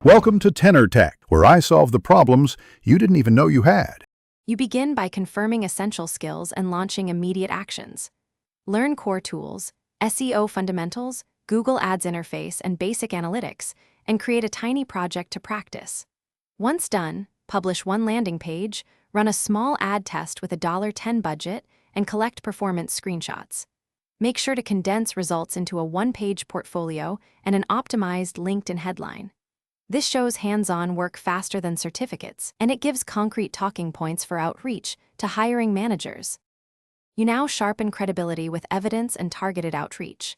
Welcome to Tenor Tech, where I solve the problems you didn't even know you had. You begin by confirming essential skills and launching immediate actions. Learn core tools, SEO fundamentals, Google Ads interface, and basic analytics, and create a tiny project to practice. Once done, publish one landing page, run a small ad test with a $10 budget, and collect performance screenshots. Make sure to condense results into a one-page portfolio and an optimized LinkedIn headline. This shows hands-on work faster than certificates, and it gives concrete talking points for outreach to hiring managers. You now sharpen credibility with evidence and targeted outreach.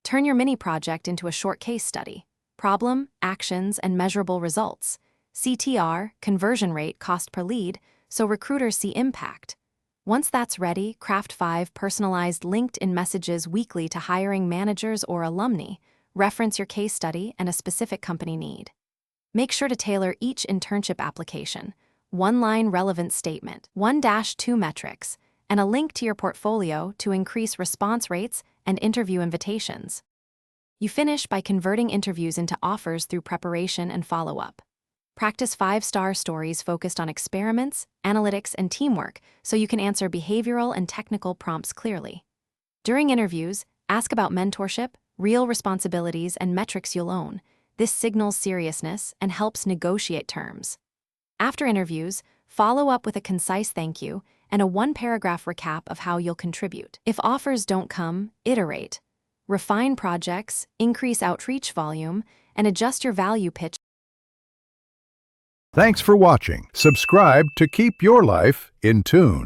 Turn your mini project into a short case study. Problem, actions, and measurable results. CTR, conversion rate, cost per lead, so recruiters see impact. Once that's ready, craft 5 personalized LinkedIn messages weekly to hiring managers or alumni. Reference your case study and a specific company need. Make sure to tailor each internship application, one-line relevant statement, 1-2 metrics, and a link to your portfolio to increase response rates and interview invitations. You finish by converting interviews into offers through preparation and follow-up. Practice 5-star stories focused on experiments, analytics, and teamwork so you can answer behavioral and technical prompts clearly. During interviews, ask about mentorship, real responsibilities, and metrics you'll own. This signals seriousness and helps negotiate terms. After interviews, follow up with a concise thank you and a one-paragraph recap of how you'll contribute. If offers don't come, iterate. Refine projects, increase outreach volume, and adjust your value pitch. Thanks for watching. Subscribe to keep your life in tune.